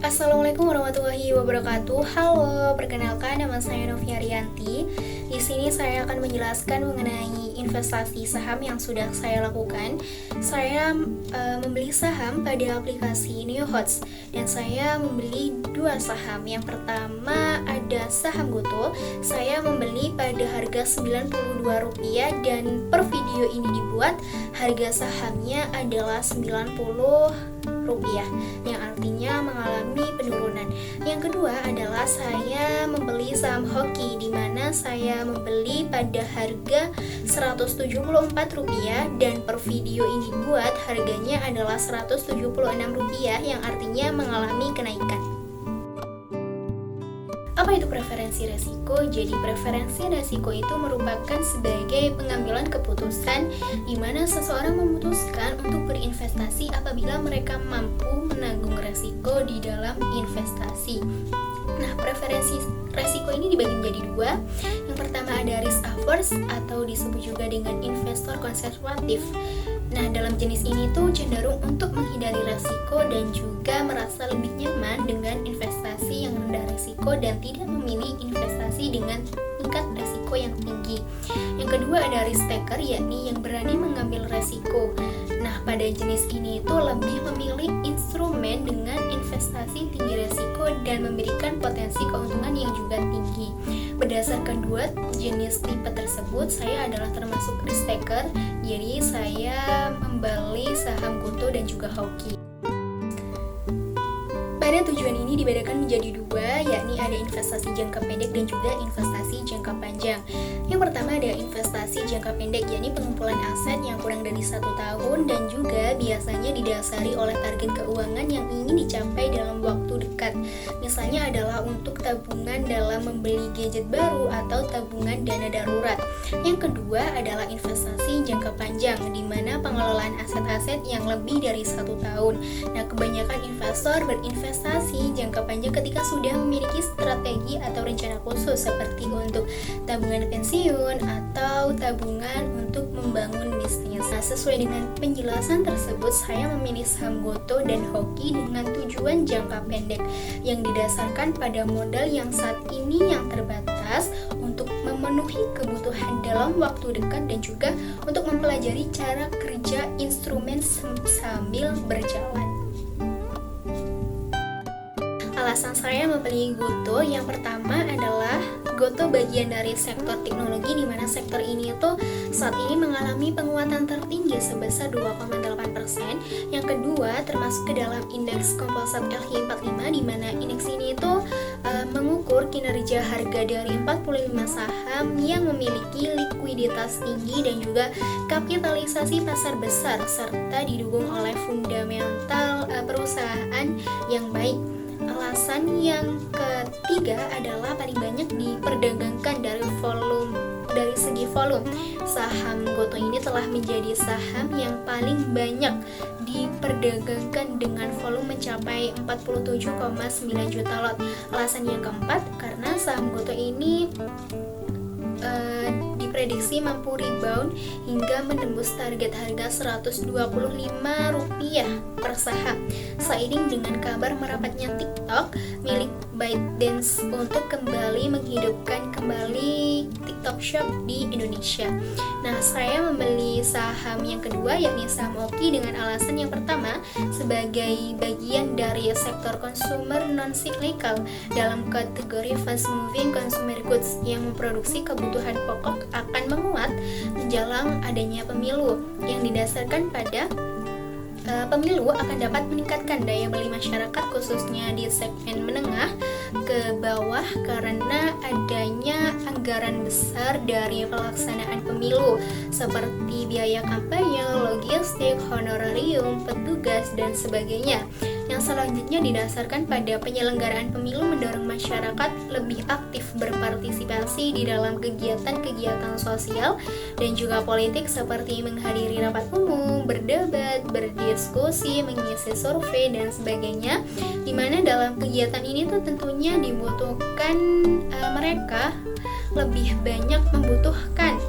Assalamualaikum warahmatullahi wabarakatuh. Halo, perkenalkan nama saya Novia Rianti. Di sini saya akan menjelaskan mengenai investasi saham yang sudah saya lakukan. Saya membeli saham pada aplikasi NeoHots dan saya membeli dua saham. Yang pertama ada saham Goto. Saya membeli pada harga Rp92 dan per video ini dibuat harga sahamnya adalah Rp90, yang artinya mengalami penurunan. Yang kedua adalah saya membeli saham Hoki, di mana saya membeli pada harga Rp174 dan per video ini dibuat harganya adalah Rp176, yang artinya mengalami kenaikan. Apa itu preferensi resiko? Jadi preferensi resiko itu merupakan sebagai pengambilan keputusan di mana seseorang memutuskan untuk berinvestasi apabila mereka mampu menanggung resiko di dalam investasi. Nah, preferensi resiko ini dibagi menjadi dua. Yang pertama ada risk averse atau disebut juga dengan investor konservatif. Nah, dalam jenis ini tuh cenderung untuk menghindari resiko dan juga merasa lebih nyaman dengan investasi yang rendah resiko dan tidak memilih investasi dengan tingkat resiko yang tinggi. Yang kedua ada risk taker, yakni yang berani mengambil resiko. Nah, pada jenis ini itu lebih memilih instrumen dengan investasi tinggi resiko dan memberikan potensi keuntungan yang juga tinggi. Berdasarkan dua jenis tipe tersebut, saya adalah termasuk risk taker, jadi saya membeli saham Goto dan juga Hoki. Pada tujuan ini dibedakan menjadi dua, yakni ada investasi jangka pendek dan juga investasi jangka panjang. Yang pertama ada investasi jangka pendek, yakni pengumpulan aset yang kurang dari 1 tahun dan juga biasanya didasari oleh target keuangan yang ingin dicapai dalam waktu dekat. Misalnya adalah untuk tabungan dalam membeli gadget baru atau tabungan dana darurat. Yang kedua adalah investasi jangka panjang, di mana pengelolaan aset-aset yang lebih dari 1 tahun. Nah, kebanyakan investor berinvestasi jangka panjang ketika sudah memiliki strategi atau rencana khusus seperti untuk tabungan pensiun atau tabungan untuk membangun bisnis. Nah, sesuai dengan penjelasan tersebut, saya memilih saham Goto dan Hoki dengan tujuan jangka pendek yang didasarkan pada modal yang saat ini yang terbatas untuk memenuhi kebutuhan dalam waktu dekat dan juga untuk mempelajari cara kerja instrumen sambil berjalan. Alasan saya membeli Goto yang pertama adalah Goto bagian dari sektor teknologi, di mana sektor ini itu saat ini mengalami penguatan tertinggi sebesar 2,8%. Yang kedua termasuk ke dalam indeks komposat LQ45, di mana indeks ini itu mengukur kinerja harga dari 45 saham yang memiliki likuiditas tinggi dan juga kapitalisasi pasar besar serta didukung oleh fundamental perusahaan yang baik. Alasan yang ketiga adalah paling banyak diperdagangkan dari segi volume. Saham Goto ini telah menjadi saham yang paling banyak diperdagangkan dengan volume mencapai 47,9 juta lot. Alasan yang keempat, karena saham Goto ini diprediksi mampu rebound hingga menembus target harga Rp125 per saham, seiring dengan kabar merapatnya TikTok milik ByteDance untuk kembali menghidupkan kembali TikTok Shop di Indonesia. Nah, saya membeli saham yang kedua, yakni saham Hoki, dengan alasan yang pertama sebagai bagian dari sektor consumer non-cyclical dalam kategori fast moving consumer goods yang memproduksi kebutuhan pokok akan menguat menjelang adanya pemilu yang didasarkan pada pemilu akan dapat meningkatkan daya beli masyarakat khususnya di segmen menengah ke bawah karena adanya anggaran besar dari pelaksanaan pemilu seperti biaya kampanye, logistik, honorarium, petugas, dan sebagainya. Yang selanjutnya didasarkan pada penyelenggaraan pemilu mendorong masyarakat lebih aktif berpartisipasi di dalam kegiatan-kegiatan sosial dan juga politik seperti menghadiri rapat umum, berdebat, berdiskusi, mengisi survei, dan sebagainya, di mana dalam kegiatan ini tuh tentunya dibutuhkan mereka lebih banyak membutuhkan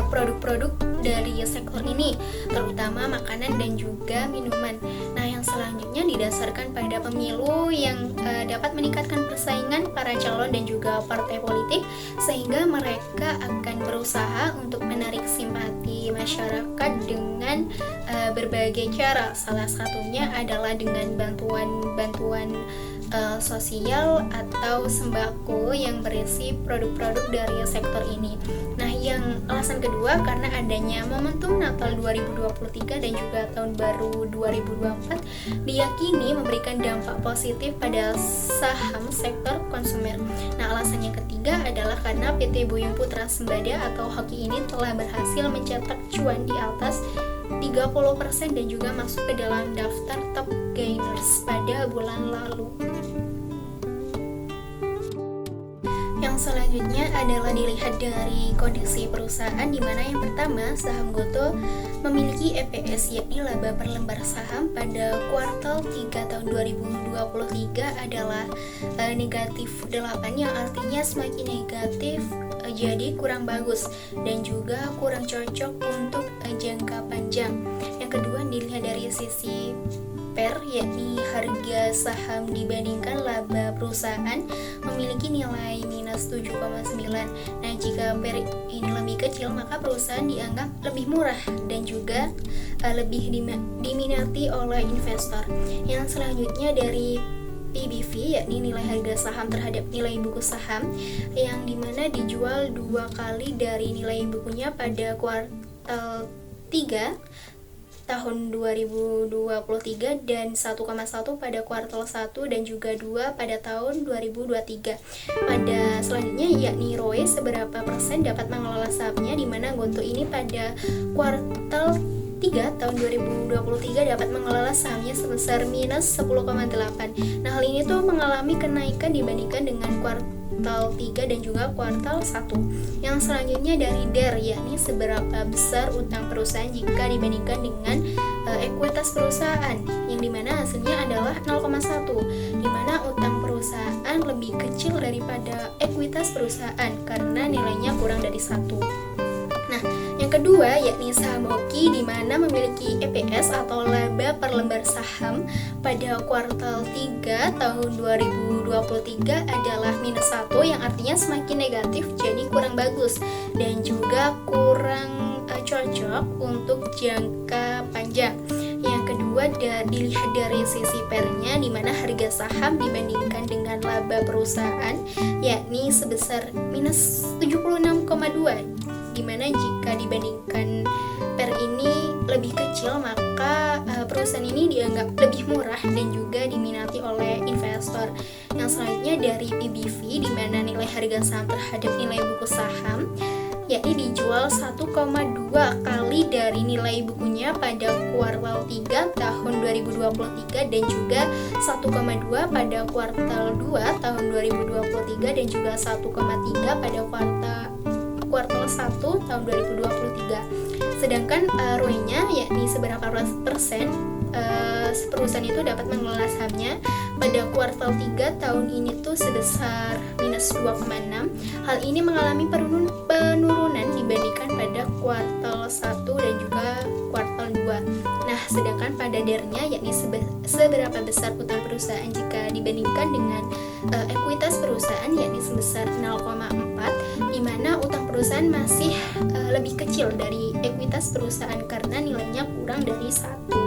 produk-produk dari sektor ini, terutama makanan dan juga minuman. Nah, yang selanjutnya didasarkan pada pemilu yang dapat meningkatkan persaingan para calon dan juga partai politik, sehingga mereka akan berusaha untuk menarik simpati masyarakat dengan berbagai cara. Salah satunya adalah dengan bantuan sosial atau sembako yang berisi produk-produk dari sektor ini. Nah, yang alasan kedua karena adanya momentum Natal 2023 dan juga Tahun Baru 2024 diyakini memberikan dampak positif pada saham sektor konsumer. Nah, alasan yang ketiga adalah karena PT Buyung Putra Sembada atau Hoki ini telah berhasil mencetak cuan di atas 30% dan juga masuk ke dalam daftar top gainers pada bulan lalu. Yang selanjutnya adalah dilihat dari kondisi perusahaan, di mana yang pertama saham Gotoh memiliki EPS yakni laba per lembar saham pada kuartal 3 tahun 2023 adalah negatif 8, yang artinya semakin negatif jadi kurang bagus dan juga kurang cocok untuk jangka panjang. Yang kedua dilihat dari sisi PER, yakni harga saham dibandingkan laba perusahaan memiliki nilai minus 7,9. Nah, jika PER ini lebih kecil, maka perusahaan dianggap lebih murah dan juga lebih diminati oleh investor. Yang selanjutnya dari PBV, yakni nilai harga saham terhadap nilai buku saham, yang dimana dijual 2 kali dari nilai bukunya pada kuartal 3 tahun 2023 dan 1,1 pada kuartal 1 dan juga 2 pada tahun 2023. Pada selanjutnya yakni ROE seberapa persen dapat mengelola sahamnya, di mana Gotoh ini pada kuartal 3 tahun 2023 dapat mengelola sahamnya sebesar minus 10,8. Nah, hal ini tuh mengalami kenaikan dibandingkan dengan kuartal 3 dan juga kuartal 1. Yang selanjutnya dari DER, yakni seberapa besar utang perusahaan jika dibandingkan dengan ekuitas perusahaan, yang dimana hasilnya adalah 0,1, dimana utang perusahaan lebih kecil daripada ekuitas perusahaan karena nilainya kurang dari 1. Nah, yang kedua yakni saham Hoki, di mana memiliki EPS atau laba per lembar saham pada kuartal 3 tahun 2023 adalah minus 1, yang artinya semakin negatif jadi kurang bagus dan juga kurang cocok untuk jangka panjang. Yang kedua dilihat dari sisi PER-nya, di mana harga saham dibandingkan dengan laba perusahaan yakni sebesar minus 76,2, di mana jika dibandingkan PER ini lebih kecil, maka perusahaan ini dianggap lebih murah dan juga diminati oleh investor. Yang selanjutnya dari PBV, di mana nilai harga saham terhadap nilai buku saham yakni dijual 1,2 kali dari nilai bukunya pada kuartal 3 tahun 2023 dan juga 1,2 pada kuartal 2 tahun 2023 dan juga 1,3 pada kuartal 1 tahun 2023. Sedangkan ROE-nya yakni seberapa persen perusahaan itu dapat mengelola sahamnya pada kuartal 3 tahun ini tuh sebesar minus 2,6. Hal ini mengalami penurunan dibandingkan pada kuartal 1 dan juga kuartal 2. Nah, sedangkan pada DER-nya yakni seberapa besar utang perusahaan jika dibandingkan dengan ekuitas perusahaan yakni sebesar 0,4, di mana utang perusahaan masih lebih kecil dari ekuitas perusahaan karena nilainya kurang dari 1.